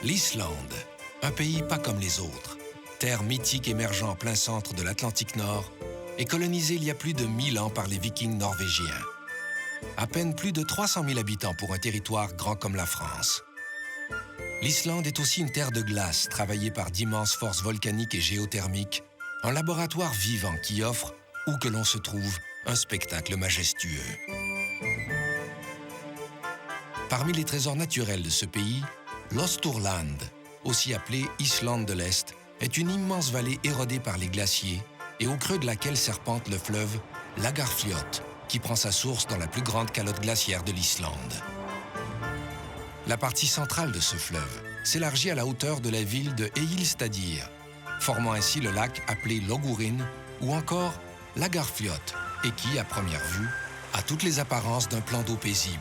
L'Islande, un pays pas comme les autres, terre mythique émergeant en plein centre de l'Atlantique Nord, est colonisée il y a plus de 1000 ans par les Vikings norvégiens. À peine plus de 300 000 habitants pour un territoire grand comme la France. L'Islande est aussi une terre de glace travaillée par d'immenses forces volcaniques et géothermiques, un laboratoire vivant qui offre, où que l'on se trouve, un spectacle majestueux. Parmi les trésors naturels de ce pays, l'Osturland, aussi appelée Islande de l'Est, est une immense vallée érodée par les glaciers et au creux de laquelle serpente le fleuve Lagarfljot, qui prend sa source dans la plus grande calotte glaciaire de l'Islande. La partie centrale de ce fleuve s'élargit à la hauteur de la ville de Egilsstadir, formant ainsi le lac appelé Logurin ou encore Lagarfljot, et qui, à première vue, a toutes les apparences d'un plan d'eau paisible.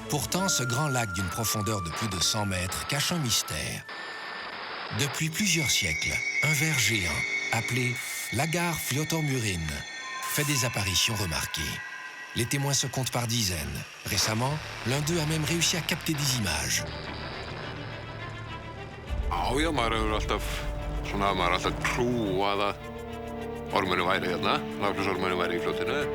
Pourtant, ce grand lac d'une profondeur de plus de 100 mètres cache un mystère. Depuis plusieurs siècles, un ver géant, appelé Lagarfljot fait des apparitions remarquées. Les témoins se comptent par dizaines. Récemment, l'un d'eux a même réussi à capter des images. Já, maður hefur alltaf trúað að ormurinn væri hérna, Lagarfljótsormurinn væri í fljótinu.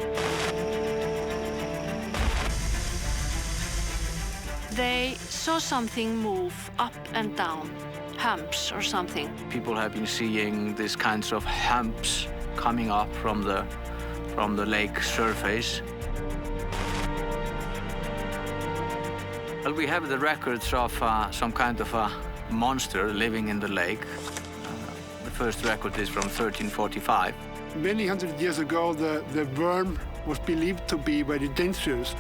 They saw something move up and down, humps or something. People have been seeing these kinds of humps coming up from the lake surface. Well, we have the records of some kind of a monster living in the lake. The first record is from 1345. Many hundred years ago, the worm was believed to be very dangerous.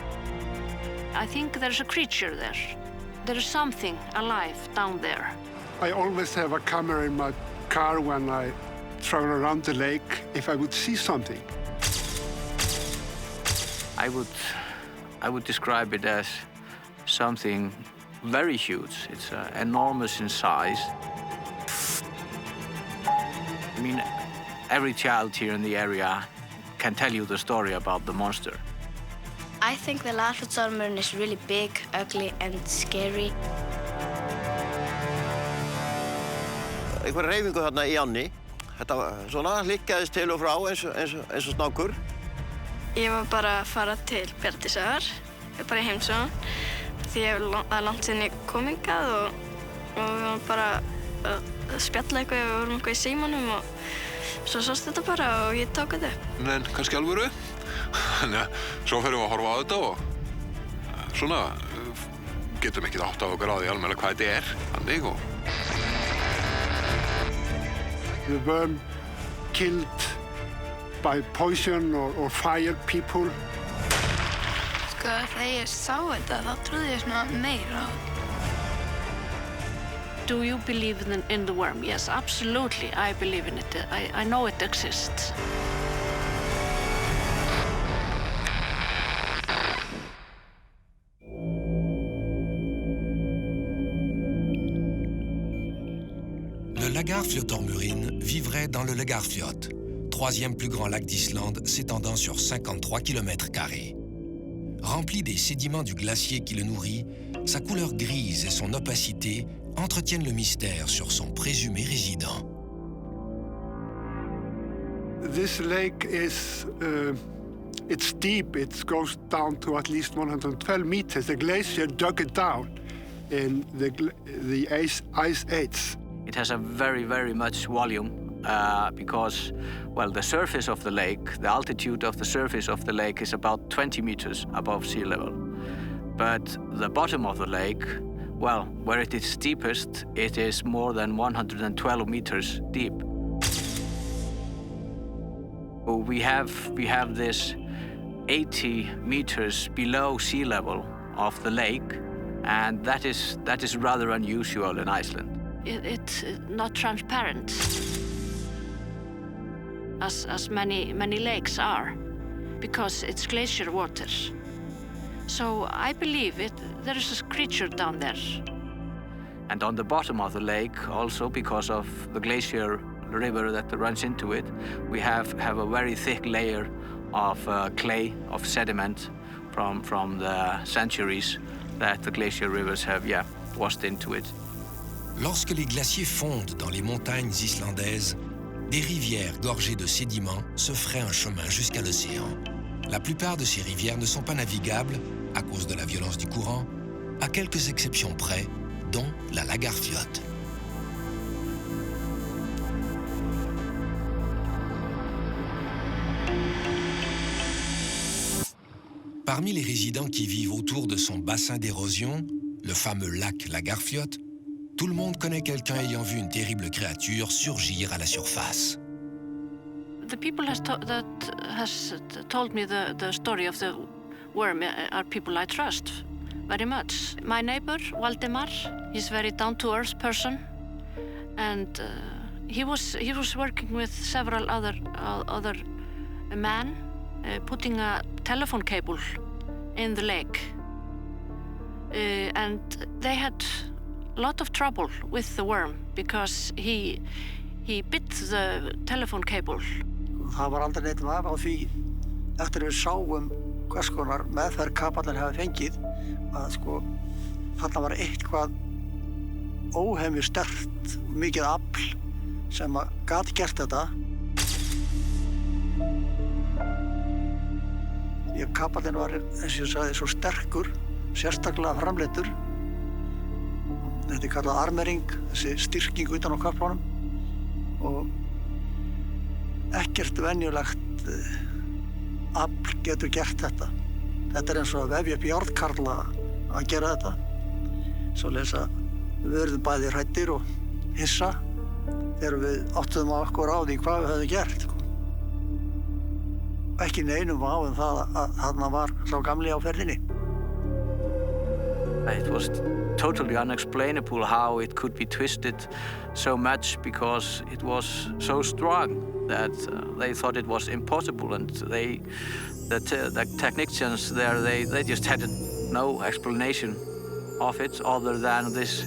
I think there's a creature there. There's something alive down there. I always have a camera in my car when I travel around the lake if I would see something. I would describe it as something very huge. It's enormous in size. I mean, every child here in the area can tell you the story about the monster. I think the Lagarflot is really big, ugly and scary. Einhver hreyfingu þarna í ánni. Þetta svona hlikkaðist til og frá eins og snákur. Ég var bara að fara til Bjartisar, bara í heimsókn. Því það er langt síðan ég kom hingað og við varum bara að spjalla eitthvað, við vorum eitthvað í símanum og svo sást þetta bara og ég tók þetta upp. En kannski alvöru. Þannig að svo ferum við að horfa á þetta og svona getum ekki átt á okkur á því almennilega hvað þetta er. Þannig og... The worm killed by poison or fire people. Sko, þegar ég sá þetta, þá trúði ég svona meira á þetta. Do you believe in the worm? Yes, absolutely. I believe in it. I know it exists. Le Lagarfljótormurinn vivrait dans le Lagarfljot, troisième plus grand lac d'Islande s'étendant sur 53 km². Rempli des sédiments du glacier qui le nourrit, sa couleur grise et son opacité entretiennent le mystère sur son présumé résident. This lake is, it's deep. It goes down to at least 112 meters. The glacier dug it down in the ice age. It has a very, very much volume because, well, the surface of the lake, the altitude of the surface of the lake is about 20 meters above sea level. But the bottom of the lake, well, where it is deepest, it is more than 112 meters deep. We have this 80 meters below sea level of the lake, and that is rather unusual in Iceland. It's not transparent, as many lakes are, because it's glacier water. So I believe there is a creature down there. And on the bottom of the lake, also because of the glacier river that runs into it, we have a very thick layer of clay, of sediment from the centuries that the glacier rivers have, washed into it. Lorsque les glaciers fondent dans les montagnes islandaises, des rivières gorgées de sédiments se fraient un chemin jusqu'à l'océan. La plupart de ces rivières ne sont pas navigables à cause de la violence du courant, à quelques exceptions près, dont la Lagarfljot. Parmi les résidents qui vivent autour de son bassin d'érosion, le fameux lac Lagarfljot, tout le monde connaît quelqu'un ayant vu une terrible créature surgir à la surface. The people that has told me the story of the worm are people I trust very much. My neighbor, Valdemar, he's a very down-to-earth person, and he was working with several other men putting a telephone cable in the lake, and they had a lot of trouble with the worm because he bit the telephone cable. Það var aldrei neitt vafi á því eftir við sáum hvers konar meðferð kapallinn hefði fengið að sko þarna var eitthvað óhemju sterkt, mikið afl sem gat gert þetta. Kapallinn var, eins og ég sagði, svo sterkur, sérstaklega framleiddur. Þetta kallað armering, þessi styrking utan á kaplanum og ekkert venjulegt afl getur gert þetta. Þetta eins og að vefja upp járnkarla að gera þetta. Svoleiðis að við verðum bæði hræddir og hissa þegar við áttuðum á okkur á því hvað við höfðum gert. Ekki neinum á það að þarna var sá gamli á ferðinni. It was totally unexplainable how it could be twisted so much because it was so strong that they thought it was impossible, and the technicians there, they just had no explanation of it other than this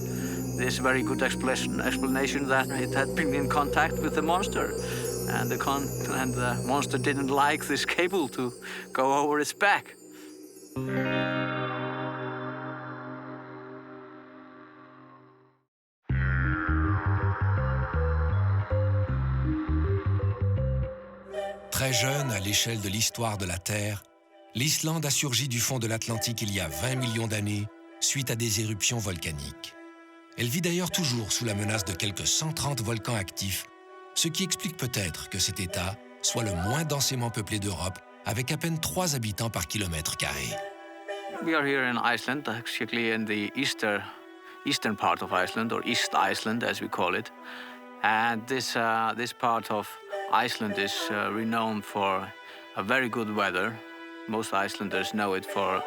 very good explanation that it had been in contact with the monster, and the monster didn't like this cable to go over its back. Très jeune à l'échelle de l'histoire de la Terre, l'Islande a surgi du fond de l'Atlantique il y a 20 millions d'années suite à des éruptions volcaniques. Elle vit d'ailleurs toujours sous la menace de quelques 130 volcans actifs, ce qui explique peut-être que cet État soit le moins densément peuplé d'Europe, avec à peine 3 habitants par kilomètre carré. We are here in Iceland, actually in the eastern part of Iceland, or East Iceland as we call it. And this part of Iceland is renowned for a very good weather. Most Icelanders know it for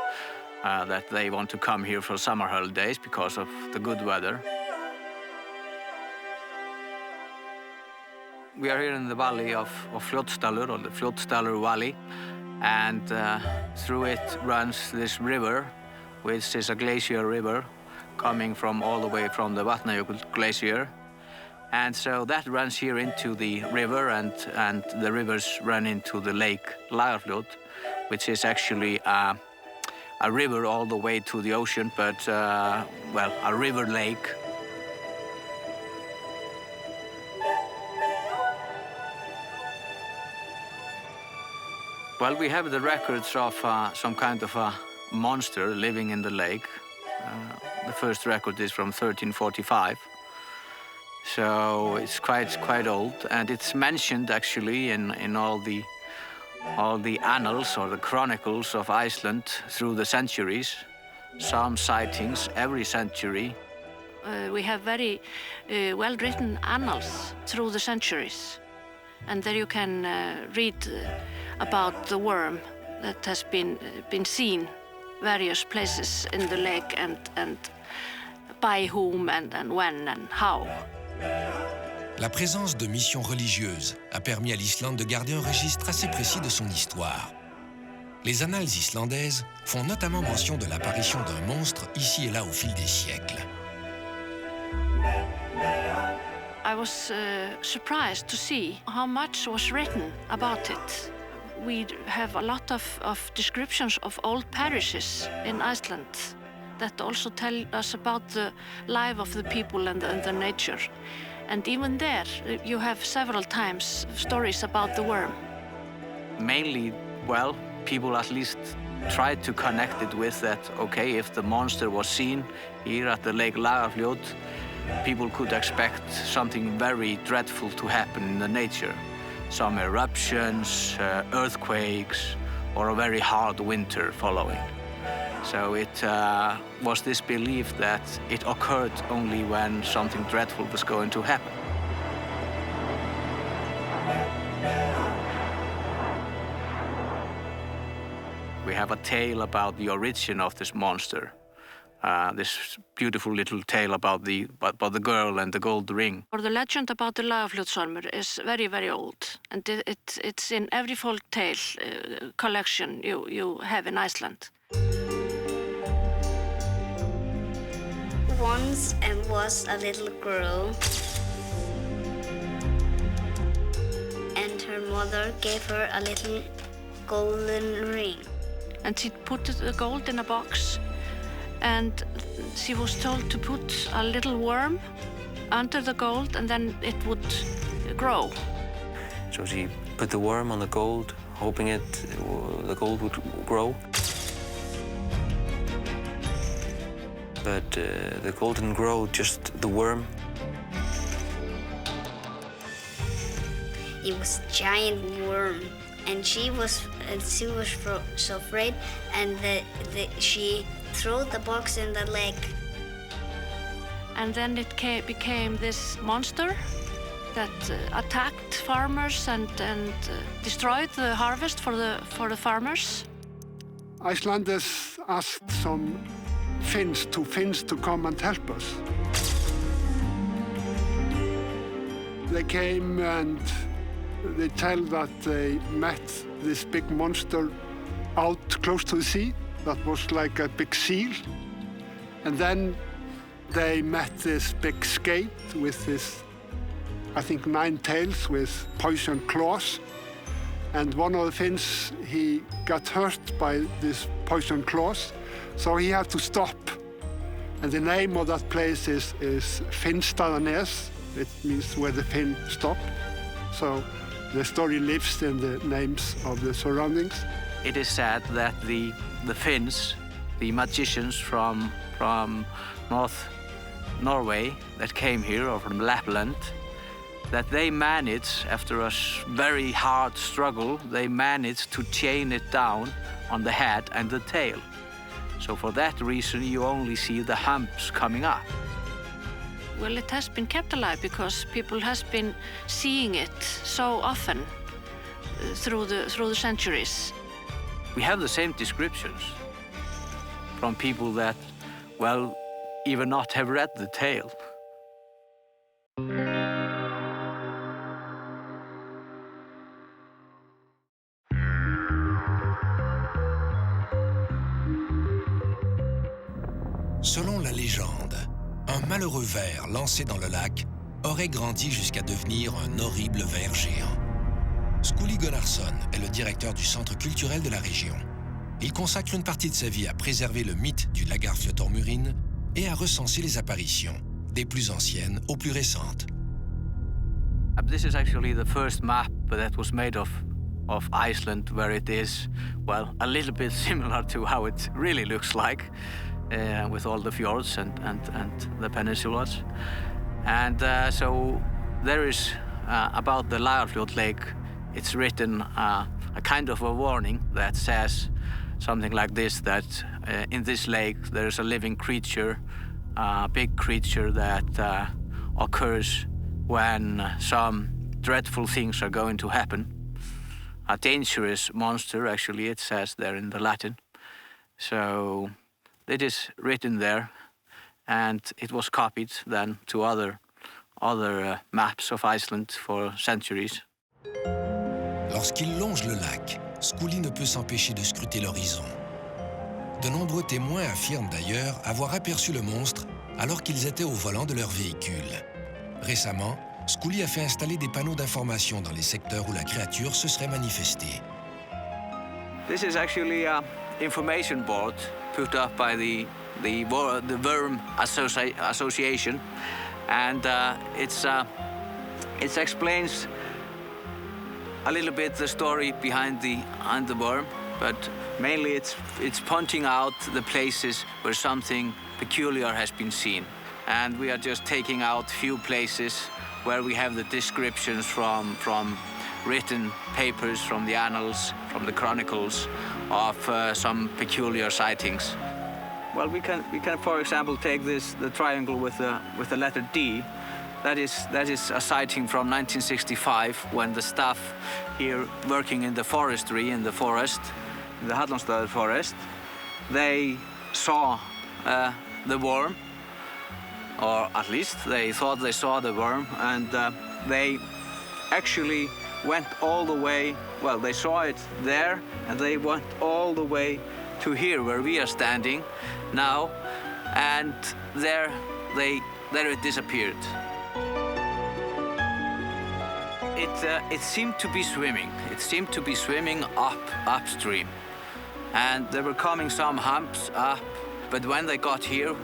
that they want to come here for summer holidays because of the good weather. We are here in the valley of Fljótsdalur, or the Fljótsdalur Valley, and through it runs this river, which is a glacier river coming from all the way from the Vatnajökull glacier. And so that runs here into the river, and the rivers run into the lake Lagarfljot, which is actually a river all the way to the ocean, but, a river lake. Well, we have the records of some kind of a monster living in the lake. The first record is from 1345. So it's quite old, and it's mentioned actually in all the annals or the chronicles of Iceland through the centuries. Some sightings every century. We have very well-written annals through the centuries, and there you can read about the worm that has been seen various places in the lake, and by whom and when and how. La présence de missions religieuses a permis à l'Islande de garder un registre assez précis de son histoire. Les annales islandaises font notamment mention de l'apparition d'un monstre ici et là au fil des siècles. I was surprised to see how much was written about it. We have a lot of descriptions of old parishes in Iceland, that also tell us about the life of the people and the nature. And even there, you have several times stories about the worm. Mainly, well, people at least tried to connect it with that, okay, if the monster was seen here at the Lake Lagarfljot, people could expect something very dreadful to happen in the nature. Some eruptions, earthquakes, or a very hard winter following. So it was this belief that it occurred only when something dreadful was going to happen. We have a tale about the origin of this monster. This beautiful little tale about the girl and the gold ring. Or the legend about the Lagarfljótsormur is very, very old, and it's in every folk tale collection you have in Iceland. Once was a little girl, and her mother gave her a little golden ring. And she put the gold in a box, and she was told to put a little worm under the gold, and then it would grow. So she put the worm on the gold, hoping the gold would grow. But the gold didn't grow, just the worm. It was a giant worm, and she was so afraid, and she threw the box in the lake. And then it became this monster that attacked farmers and destroyed the harvest for the farmers. Icelanders asked some Finns to come and help us. They came and they tell that they met this big monster out close to the sea that was like a big seal. And then they met this big skate with this, I think, 9 tails with poison claws. And one of the Finns, he got hurt by this poison claws, so he had to stop. And the name of that place is Finnstaðanes. It means where the Finn stopped. So the story lives in the names of the surroundings. It is said that the Finns, the magicians from North Norway that came here, or from Lapland, that they managed, after a very hard struggle, they managed to chain it down on the head and the tail. So for that reason, you only see the humps coming up. Well, it has been kept alive because people has been seeing it so often through the centuries. We have the same descriptions from people that, well, even not have read the tale. Selon la légende, un malheureux ver lancé dans le lac aurait grandi jusqu'à devenir un horrible ver géant. Skúli Gunnarsson est le directeur du centre culturel de la région. Il consacre une partie de sa vie à préserver le mythe du Lagarfljótormurin et à recenser les apparitions, des plus anciennes aux plus récentes. This is actually the first map that was made of Iceland, where it is, well, a little bit similar to how it really looks like, with all the fjords and the peninsulas. And so there is, about the Lagarfljot Lake, it's written a kind of a warning that says something like this, that in this lake there is a living creature, a big creature that occurs when some dreadful things are going to happen. A dangerous monster, actually, it says there in the Latin. So it is written there, and it was copied then to other maps of Iceland for centuries. Lorsqu'il longe le lac, Skúli ne peut s'empêcher de scruter l'horizon. De nombreux témoins affirment d'ailleurs avoir aperçu le monstre alors qu'ils étaient au volant de leur véhicule. Récemment, Skúli a fait installer des panneaux d'information dans les secteurs où la créature se serait manifestée. This is actually an information board put up by the the worm association, and it explains a little bit the story behind the worm, but mainly it's pointing out the places where something peculiar has been seen. And we are just taking out few places where we have the descriptions from written papers, from the annals, from the chronicles of some peculiar sightings. Well, we can for example take the triangle with the letter D. That is a sighting from 1965 when the staff here working in the forestry in the Hallonstaðir forest, they saw the worm, or at least they thought they saw the worm, and they actually went all the way, well, they saw it there, and they went all the way to here where we are standing now, and there it disappeared. It seemed to be swimming. It seemed to be swimming upstream, and there were coming some humps up, but when they got here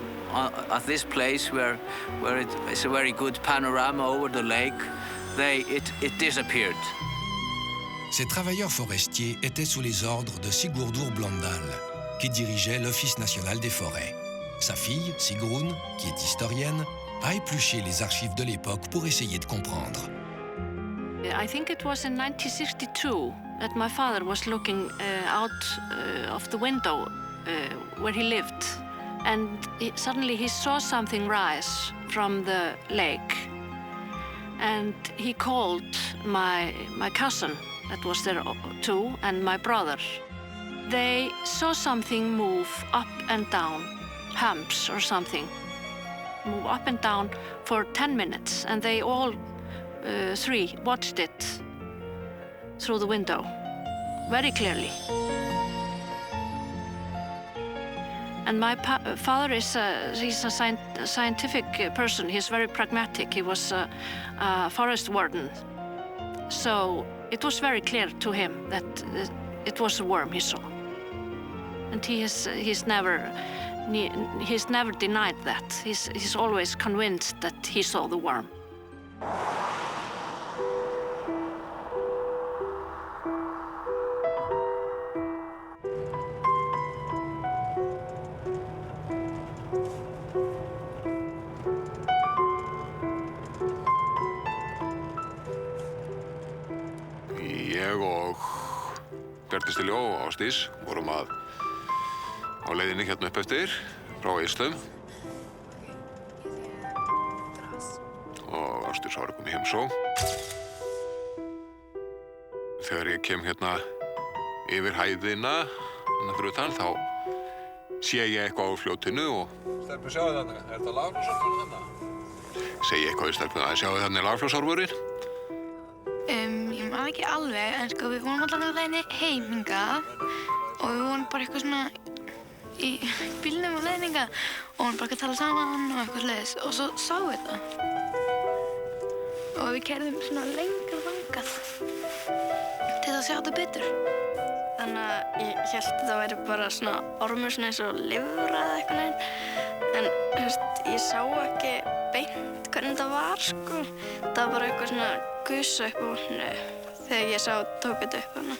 at this place where it is a very good panorama over the lake, it disappeared. Ces travailleurs forestiers étaient sous les ordres de Sigurdur Blöndal, qui dirigeait l'Office national des forêts. Sa fille, Sigrun, qui est historienne, a épluché les archives de l'époque pour essayer de comprendre. I think it was in 1962 that my father was looking out of the window where he lived, and suddenly he saw something rise from the lake, and he called my cousin that was there too, and my brother. They saw something move up and down, humps or something, move up and down for 10 minutes, and they all three watched it through the window very clearly. And my father he's a scientific person. He's very pragmatic. He was a forest warden, so it was very clear to him that it was a worm he saw, and he's never denied that. He's always convinced that he saw the worm. Ég og Bjarni og Ásdís vorum á leiðinni hérna upp eftir frá Ísland. Og Ásdís var að koma í heimsókn. Þegar ég kem hérna yfir hæðina fyrir utan, þá sé ég eitthvað á fljótinu og... Stelpur, sjáu þarna, þetta Lagarfljótsormurinn þarna? Segi eitthvað við stelpuna, sjáu þarna Lagarfljótsormurinn? Ég man ekki alveg, en sko við vorum allavega á leiðinni heim hingað og við vorum bara eitthvað svona í bílnum á leiðinni hingað og vorum bara að tala saman og eitthvað sliðis og svo sáum við þetta. Og við keyrðum svona lengra þangað til að sjá þetta betur. Þannig að ég hélt að þetta væri bara svona ormur svona eins og lifra eða eitthvað neginn. En þú veist, ég sá ekki beint hvernig þetta var, sko. Það var bara eitthvað svona gusa upp á vatninu þegar ég tók þetta upp hana.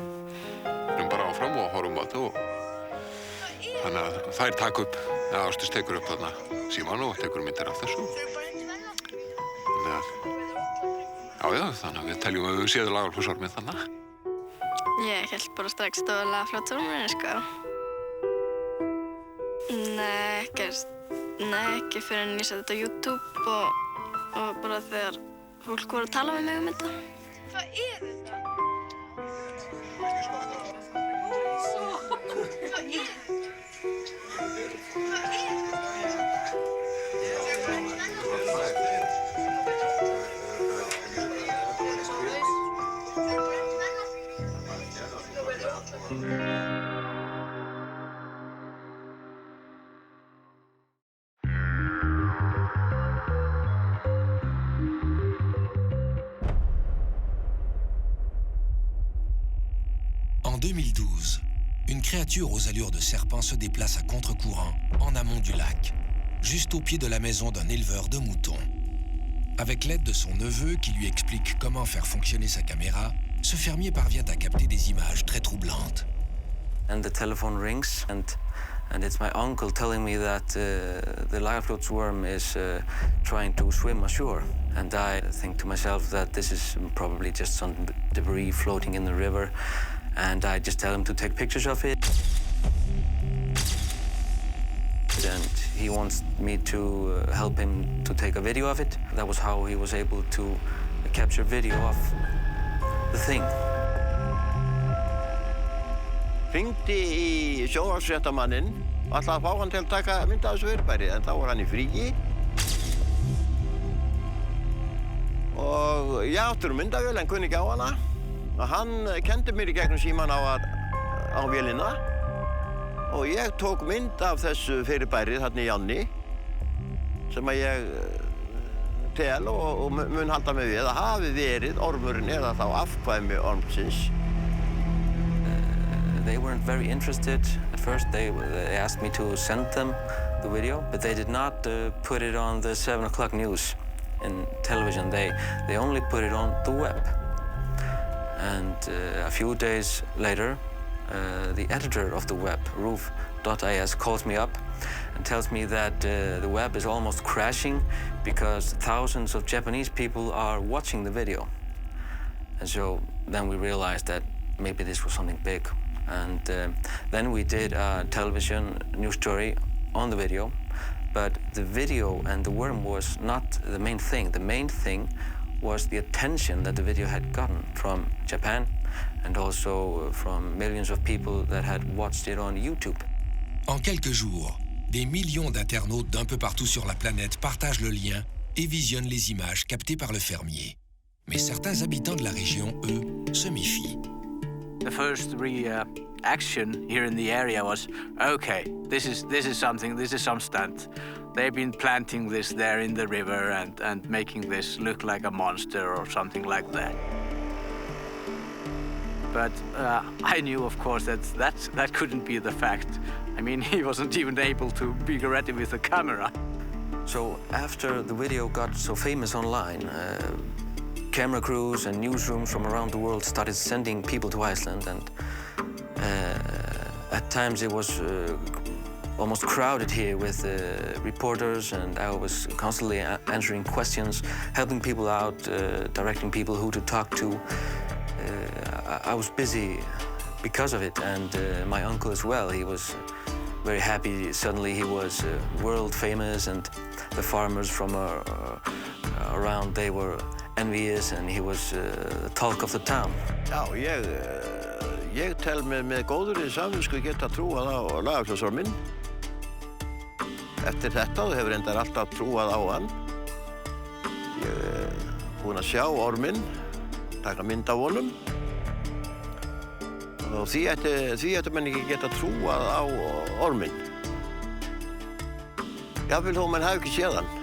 Við erum bara áfram og horfum á þetta og þannig að þær taka upp, Ásdís tekur upp þarna símann og tekur myndir af þessu. Þannig að við teljum að við séum Lagarfljótsorminn þarna. Ég hélt bara strax að það var Lagarfljótsormurinn, sko. Nei, ekki fyrir en ég setti þetta á YouTube og bara þegar fólk voru að tala með mig þetta. Hvað þetta? créature aux allures de serpent se déplace à contre-courant en amont du lac, juste au pied de la maison d'un éleveur de moutons. Avec l'aide de son neveu qui lui explique comment faire fonctionner sa caméra, ce fermier parvient à capter des images très troublantes. And the telephone rings, and it's my uncle telling me that the Lagarfljot worm is trying to swim ashore. And I think to myself that this is probably just some debris floating in the river, and I just tell him to take pictures of it. And he wants me to help him to take a video of it. That was how he was able to capture video of the thing. Hringdi í sjónvarpsfréttamanninn og ætlaði að fá hann til að taka mynd af þessu fyrirbæri, en þá var hann í fríi. Og ég áttur myndavél en kunni ekki á hana. Og hann kenndi mér í gegnum símann á vélina. Og ég tók mynd af þessu fyrirbæri þarna í ánni, sem að ég tel og mun halda mig við að hafi verið ormurinn eða þá afkvæmi ormsins. They weren't very interested at first. They asked me to send them the video, but they did not put it on the 7 o'clock news in television. They only put it on the web. And a few days later, the editor of the web, roof.is, calls me up and tells me that the web is almost crashing because thousands of Japanese people are watching the video. And so then we realized that maybe this was something big. And then we did a television news story on the video, but the video and the worm was not the main thing. The main thing was the attention that the video had gotten from Japan and also from millions of people that had watched it on YouTube. En quelques jours, des millions d'internautes d'un peu partout sur la planète partagent le lien et visionnent les images captées par le fermier. Mais certains habitants de la région, eux, se méfient. The first reaction here in the area was, okay, this is some stunt. They've been planting this there in the river and making this look like a monster or something like that. But I knew, of course, that couldn't be the fact. I mean, he wasn't even able to be ready with a camera. So after the video got so famous online, camera crews and newsrooms from around the world started sending people to Iceland, and at times it was almost crowded here with reporters, and I was constantly answering questions, helping people out, directing people who to talk to. I was busy because of it, and my uncle as well. He was very happy. Suddenly he was world famous, and the farmers from around, they were envious, and he was the talk of the town. Já, ég tel mig með góðri samvisku geta trúað á Lagarfljótsorminn. Eftir þetta hefur reyndar alltaf trúað á hann. Ég búinn að sjá orminn, taka mynd af honum. Og því ætti menn ekki geta trúað á orminn. Jafnvel þó menn hafi ekki séð hann.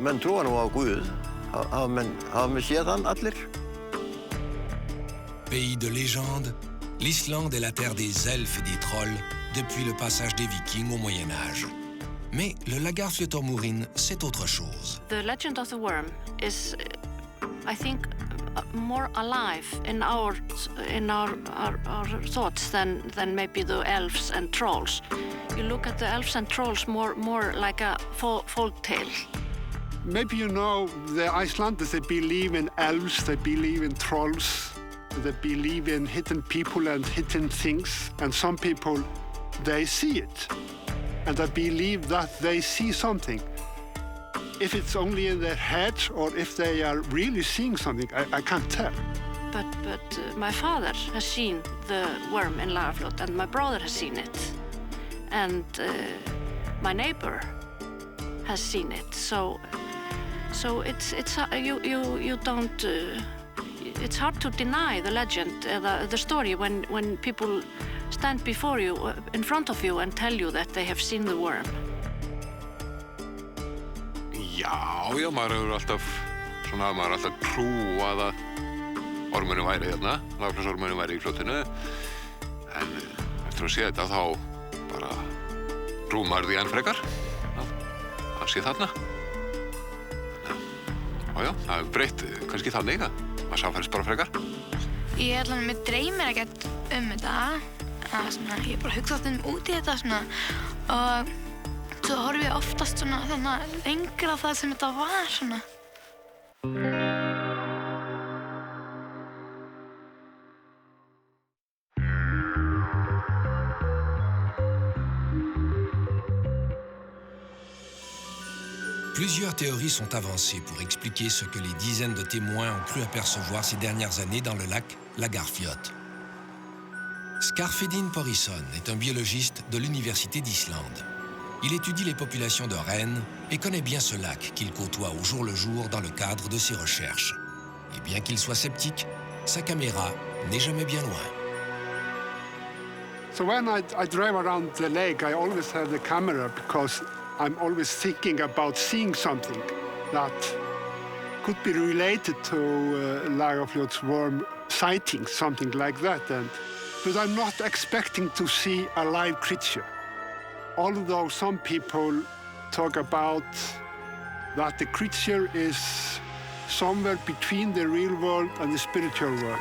Menn trúa nú á Guð. Hafa menn séð hann allir? Pays de légende, l'Islande est la terre des elfes et des trolls depuis le passage des Vikings au Moyen-Âge. Mais le Lagarfljót, c'est autre chose. The legend of the worm is, I think, more alive in our thoughts than maybe the elves and trolls. You look at the elves and trolls more like a folk tale. Maybe you know the Icelanders, they believe in elves, they believe in trolls, they believe in hidden people and hidden things, and some people, they see it, and they believe that they see something. If it's only in their head or if they are really seeing something, I can't tell. But my father has seen the worm in Lagarfljot, and my brother has seen it, and my neighbor has seen it. So it's you don't. It's hard to deny the legend, the story when people stand before you, in front of you, and tell you that they have seen the worm. Já, maður hefur alltaf trúað að ormurinn væri hérna, Lagarfljótsormurinn væri í fljótinu. En eftir að sé þetta þá bara rúmar því enn frekar að hann sé þarna. Já, það hefur breytt kannski þannig að maður samfærist bara frekar. Mér dreymir ekkert þetta. Ég bara hugsa út í þetta svona, og svo horfi ég oftast svona lengra á það sem þetta var svona. Plusieurs théories sont avancées pour expliquer ce que les dizaines de témoins ont cru apercevoir ces dernières années dans le lac Lagarfljot. Skarfedin Porison est un biologiste de l'Université d'Islande. Il étudie les populations de rennes et connaît bien ce lac qu'il côtoie au jour le jour dans le cadre de ses recherches. Et bien qu'il soit sceptique, sa caméra n'est jamais bien loin. So when I drive around the lake, I always have the camera because I'm always thinking about seeing something that could be related to Lagarfljot's worm sightings, something like that. But I'm not expecting to see a live creature. Although some people talk about that the creature is somewhere between the real world and the spiritual world.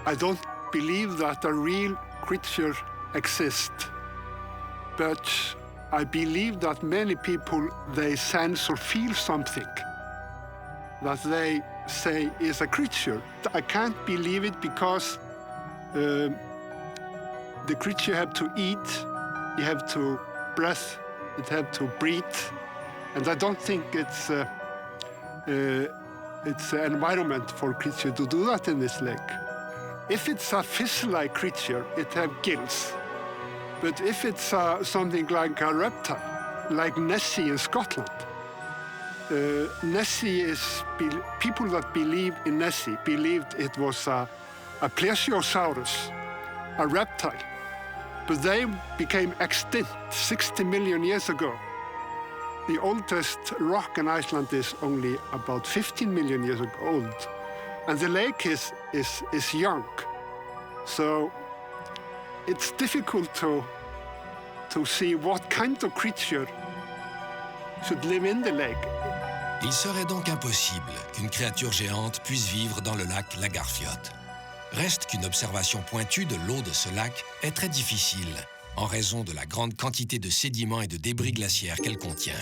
I don't believe that a real creature exists, but I believe that many people, they sense or feel something that they say is a creature. I can't believe it because the creature have to eat, you have to breathe, it have to breathe, and I don't think it's an environment for a creature to do that in this lake. If it's a fish-like creature, it have gills. But if it's something like a reptile, like Nessie in Scotland, Nessie is, people that believe in Nessie believed it was a plesiosaurus, a reptile. But they became extinct 60 million years ago. The oldest rock in Iceland is only about 15 million years old. And the lake is young. So it's difficult to see what kind of creature should live in the lake. Il serait donc impossible qu'une créature géante puisse vivre dans le lac Lagarfljot. Reste qu'une observation pointue de l'eau de ce lac est très difficile en raison de la grande quantité de sédiments et de débris glaciaires qu'elle contient.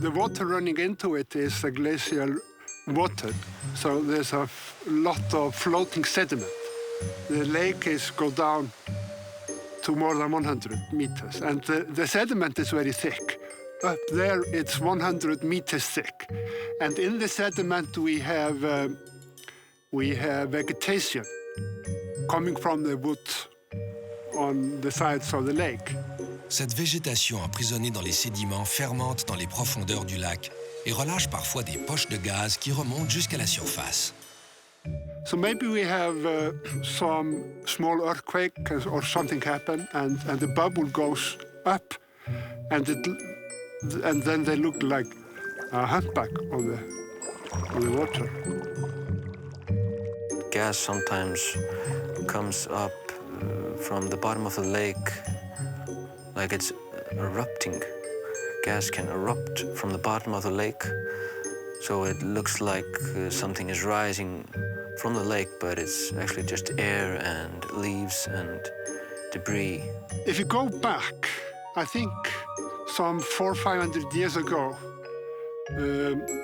The water running into it is a glacial water, so there's a lot of floating sediment. The lake go down to more than 100 meters, and the sediment is very thick. Up there, it's 100 meters thick, and in the sediment we have vegetation coming from the wood on the sides of the lake. Cette végétation emprisonnée dans les sédiments fermente dans les profondeurs du lac et relâche parfois des poches de gaz qui remontent jusqu'à la surface. So maybe we have some small earthquake or something happen, and the bubble goes up, and then they look like a humpback on the water. Gas sometimes comes up from the bottom of the lake like it's erupting. Gas can erupt from the bottom of the lake, so it looks like something is rising from the lake, but it's actually just air and leaves and debris. If you go back, I think some 400 or 500 years ago,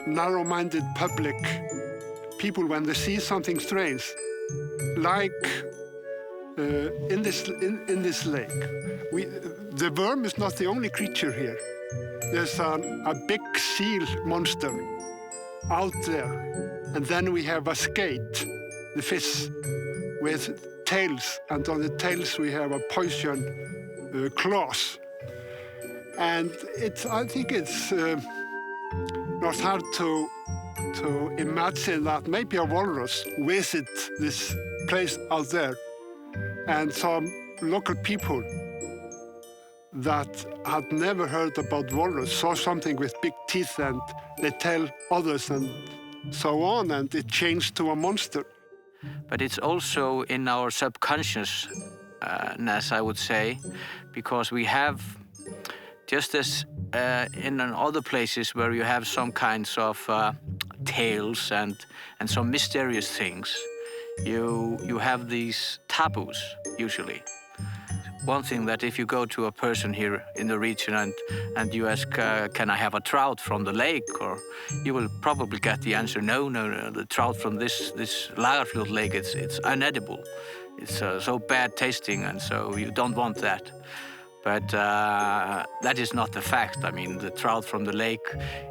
narrow-minded public people, when they see something strange, like in this lake, the worm is not the only creature here. There's a big seal monster out there, and then we have a skate, the fish, with tails, and on the tails we have a poison claws. And I think it's not hard to imagine that maybe a walrus visit this place out there, and some local people that had never heard about walrus saw something with big teeth, and they tell others, and so on, and it changed to a monster. But it's also in our subconsciousness, I would say, because we have, just as in other places where you have some kinds of tales and some mysterious things, you have these taboos, usually. One thing that if you go to a person here in the region and you ask, can I have a trout from the lake? Or you will probably get the answer, no, the trout from this Lagarfljot lake, it's unedible. It's so bad tasting, and so you don't want that. But that is not the fact. I mean, the trout from the lake,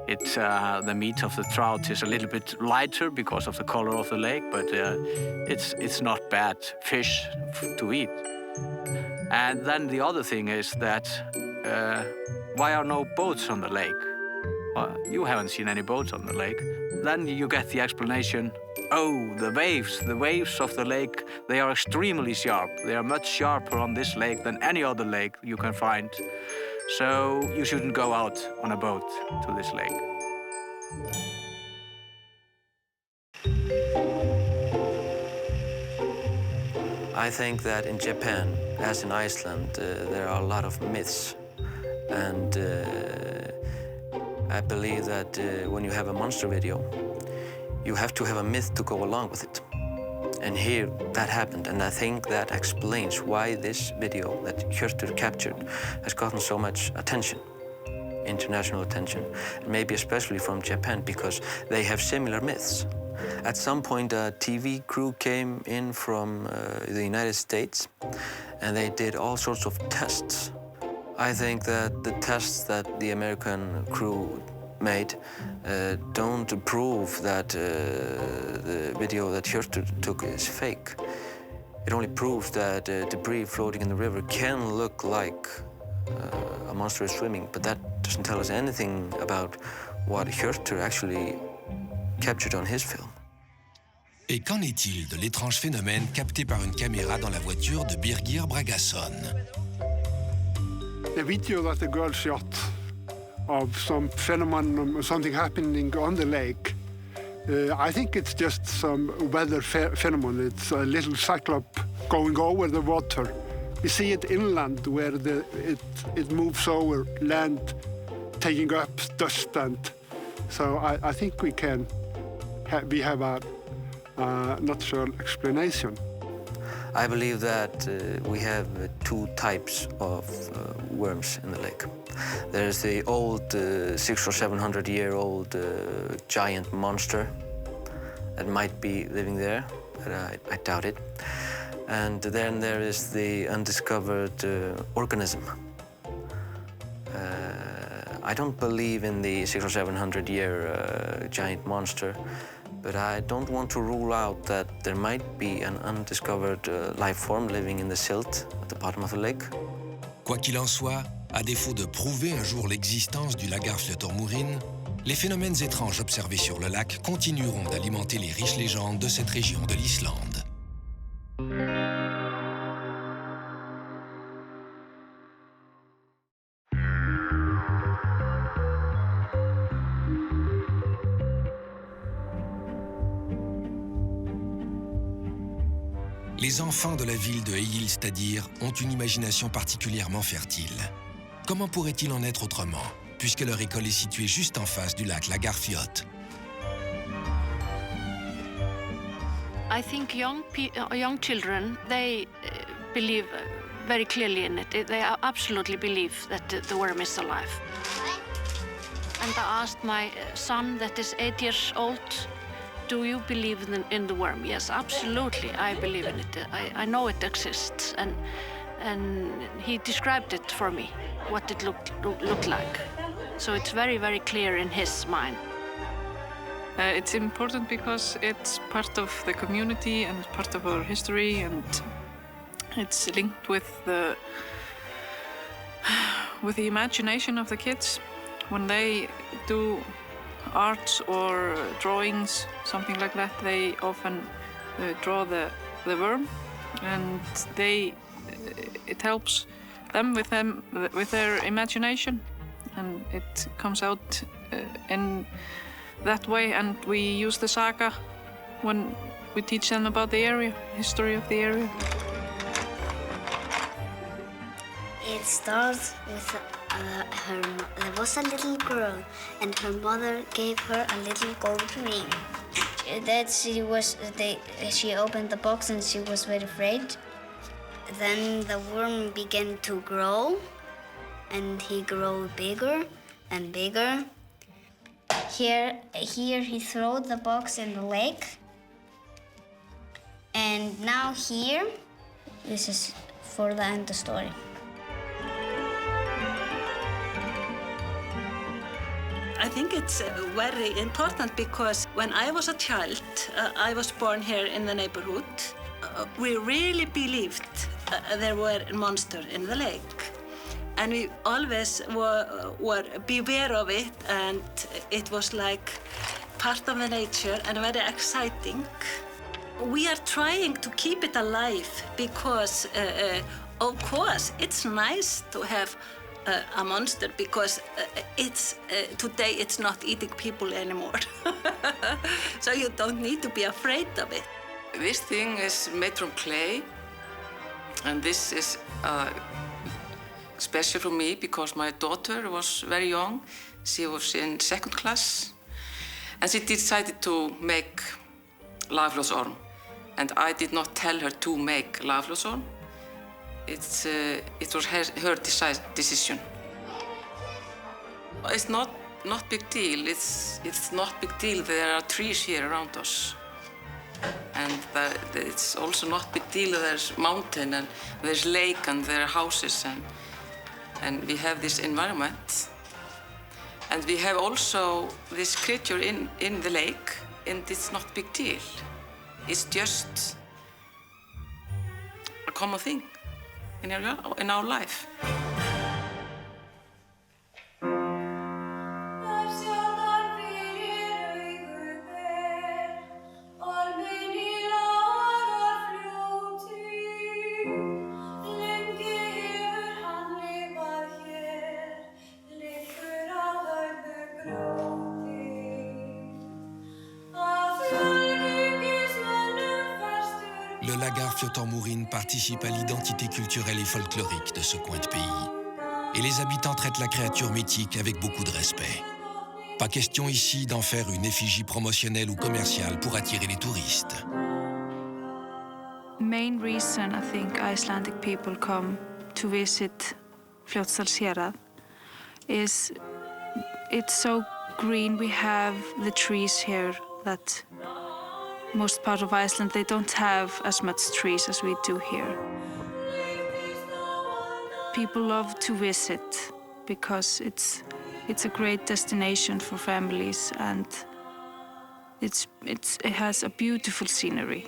the meat of the trout is a little bit lighter because of the color of the lake, but it's not bad fish to eat. And then the other thing is that why are no boats on the lake? You haven't seen any boats on the lake. Then you get the explanation, oh, the waves of the lake, they are extremely sharp. They are much sharper on this lake than any other lake you can find. So you shouldn't go out on a boat to this lake. I think that in Japan, as in Iceland, there are a lot of myths. And I believe that when you have a monster video, you have to have a myth to go along with it. And here, that happened. And I think that explains why this video that Hjörtur captured has gotten so much attention, international attention, and maybe especially from Japan, because they have similar myths. At some point, a TV crew came in from the United States, and they did all sorts of tests. I think that the tests that the American crew made don't prove that the video that Hjörtur took is fake. It only proves that debris floating in the river can look like a monster is swimming, but that doesn't tell us anything about what Hjörtur actually captured on his film. Et qu'en est-il de l'étrange phénomène capté par une caméra dans la voiture de Birgir Bragason? The video that the girl shot of some phenomenon, something happening on the lake, I think it's just some weather phenomenon. It's a little cyclop going over the water. We see it inland where it moves over land, taking up dust, and so I think we have a natural explanation. I believe that we have two types of worms in the lake. There's the old 600 or 700 year old giant monster that might be living there, but I doubt it. And then there is the undiscovered organism. I don't believe in the 600 or 700 year giant monster, but I don't want to rule out that there might be an undiscovered life form living in the silt at the bottom of the lake. Quoi qu'il en soit, à défaut de prouver un jour l'existence du Lagarfljot les phénomènes étranges observés sur le lac continueront d'alimenter les riches légendes de cette région de l'Islande. Les enfants de la ville de Egilsstadir ont une imagination particulièrement fertile. Comment pourrait-il en être autrement, puisque leur école est située juste en face du lac Lagarfljot? I think young children, they believe very clearly in it. They absolutely believe that the worm is alive. And I asked my son, that is 8 years old, do you believe in the worm? Yes, absolutely, I believe in it. I know it exists, and he described it for me, what it looked like. So it's very, very clear in his mind. It's important because it's part of the community and it's part of our history, and it's linked with the imagination of the kids. When they do arts or drawings, something like that, they often draw the worm, and it helps them with their imagination, and it comes out in that way, and we use the saga when we teach them about the area, history of the area. It starts with there was a little girl, and her mother gave her a little gold ring. That she opened the box and she was very afraid. Then the worm began to grow, and he grew bigger and bigger. Here he threw the box in the lake. And now here, this is for the end of the story. I think it's very important because when I was a child, I was born here in the neighborhood. We really believed there were monsters in the lake. And we always were beware of it, and it was like part of the nature and very exciting. We are trying to keep it alive because, of course, it's nice to have a monster because today it's not eating people anymore. So you don't need to be afraid of it. This thing is made from clay, and this is special for me because my daughter was very young. She was in 2nd class, and she decided to make Lagarflot's orm. And I did not tell her to make Lagarflot's orm. It was her decision. It's not big deal. It's not big deal. There are trees here around us, and it's also not big deal. There's mountain and there's lake and there are houses and we have this environment. And we have also this creature in the lake, and it's not big deal. It's just a common thing in our life. Le Lagarfljot en mourine participe à l'identité culturelle et folklorique de ce coin de pays. Et les habitants traitent la créature mythique avec beaucoup de respect. Pas question ici d'en faire une effigie promotionnelle ou commerciale pour attirer les touristes. Main reason I think Icelandic people come to visit Fljótsdalshérað is it's so green. We have the trees here that most part of Iceland, they don't have as much trees as we do here. People love to visit because it's a great destination for families, and it has a beautiful scenery.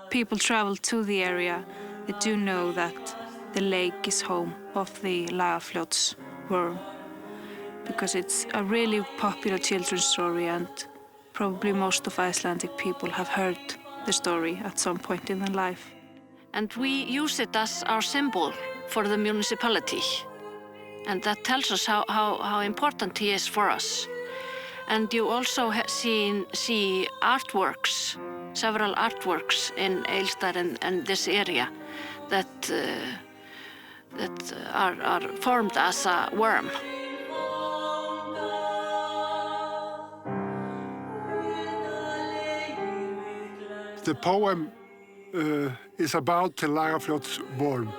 People travel to the area. They do know that the lake is home of the Lagarflot's worm, because it's a really popular children's story, and probably most of Icelandic people have heard the story at some point in their life. And we use it as our symbol for the municipality. And that tells us how important he is for us. And you also see artworks, several artworks in Egilsstaðir and this area that are formed as a worm. The poem is about the Lagarfljot's worm.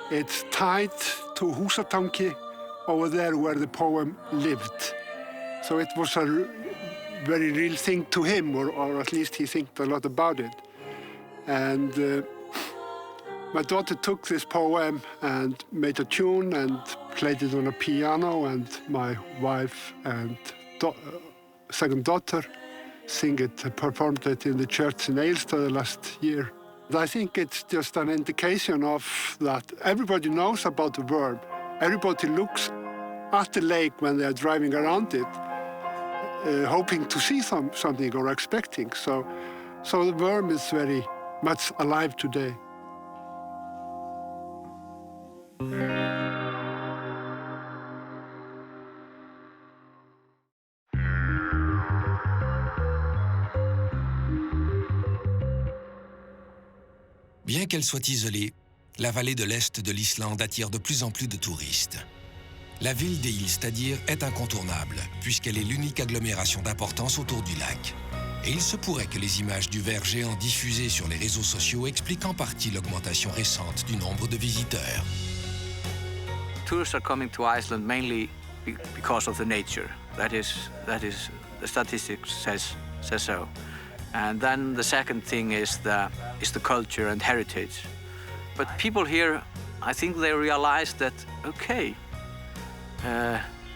It's tied to Húsatangi over there where the poem lived. So it was a very real thing to him, or at least he think a lot about it. And my daughter took this poem and made a tune and played it on a piano, and my wife and second daughter performed it in the church in Egilsstaðir last year. I think it's just an indication of that everybody knows about the worm. Everybody looks at the lake when they are driving around it, hoping to see something or expecting. So the worm is very much alive today. Bien qu'elle soit isolée, la vallée de l'Est de l'Islande attire de plus en plus de touristes. La ville d'Eylstadir est incontournable, puisqu'elle est l'unique agglomération d'importance autour du lac. Et il se pourrait que les images du ver géant diffusées sur les réseaux sociaux expliquent en partie l'augmentation récente du nombre de visiteurs. Tourists are coming to Iceland mainly because of the nature. That is the statistics says so. And then the second thing is the culture and heritage. But people here, I think they realize that, okay,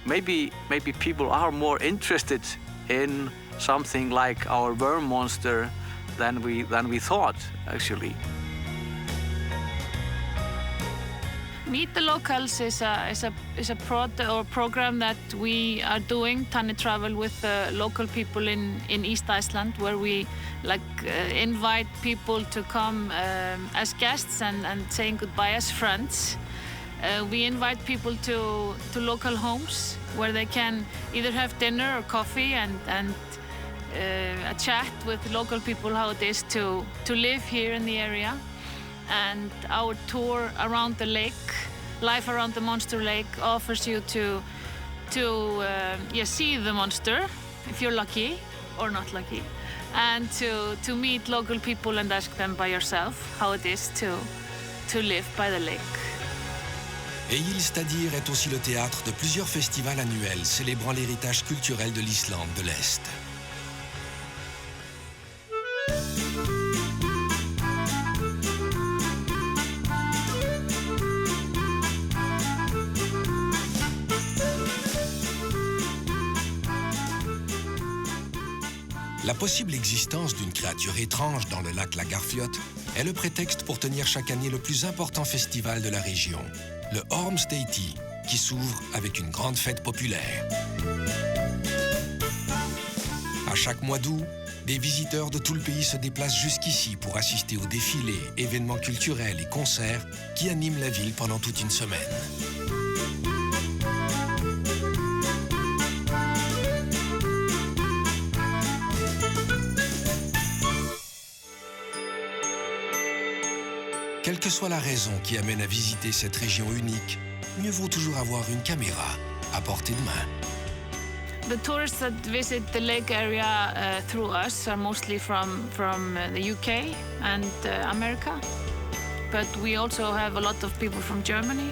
maybe people are more interested in something like our worm monster than we thought, actually. Meet the Locals is a program that we are doing, Tanni Travel, with local people in East Iceland, where we invite people to come as guests and saying goodbye as friends. We invite people to local homes where they can either have dinner or coffee and a chat with local people how it is to live here in the area. And our tour around the lake, life around the monster lake, offers you to see the monster if you're lucky or not lucky, and to meet local people and ask them by yourself how it is to live by the lake. Eylstadir est aussi le théâtre de plusieurs festivals annuels célébrant l'héritage culturel de l'Islande de l'Est. La possible existence d'une créature étrange dans le lac Lagarfljot est le prétexte pour tenir chaque année le plus important festival de la région, le Ormsteiti, qui s'ouvre avec une grande fête populaire. À chaque mois d'août, des visiteurs de tout le pays se déplacent jusqu'ici pour assister aux défilés, événements culturels et concerts qui animent la ville pendant toute une semaine. Quelle que soit la raison qui amène à visiter cette région unique, mieux vaut toujours avoir une caméra à portée de main. The tourists that visit the lake area through us are mostly from the UK and America. But we also have a lot of people from Germany.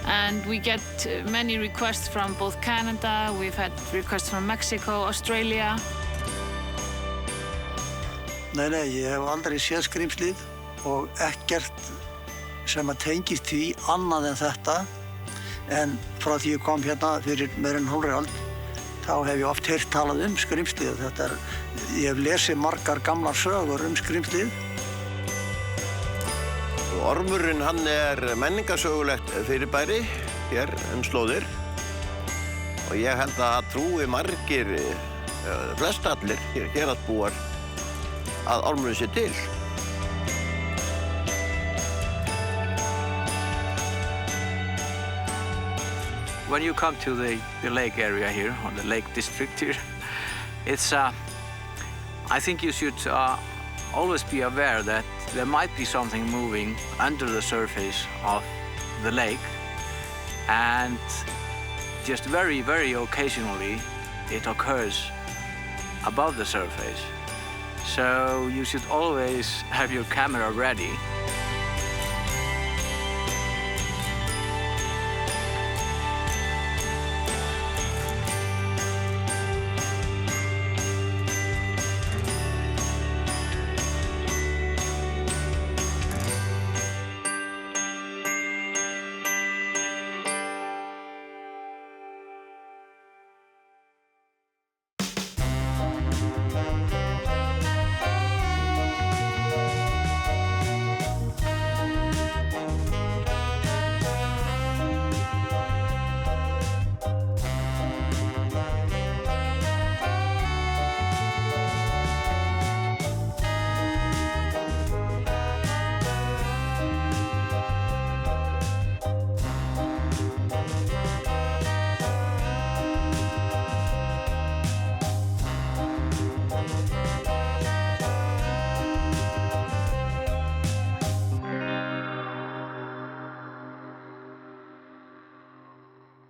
And we get many requests from both Canada, we've had requests from Mexico, Australia. Nei, ég hef aldrei séð skrímslið og ekkert sem að tengist því annað en þetta. En frá því ég kom hérna fyrir meira en hálfri öld, þá hef ég oft heyrt talað skrímslið. Ég hef lesið margar gamlar sögur skrímslið. Ormurinn, hann menningarsögulegt fyrirbæri hér slóðir. Og ég held að trúi margir, flest allir héraðsbúar, að ormurinn sé til. When you come to the lake area here, or the lake district here, it's, I think you should always be aware that there might be something moving under the surface of the lake, and just very, very occasionally it occurs above the surface. So you should always have your camera ready.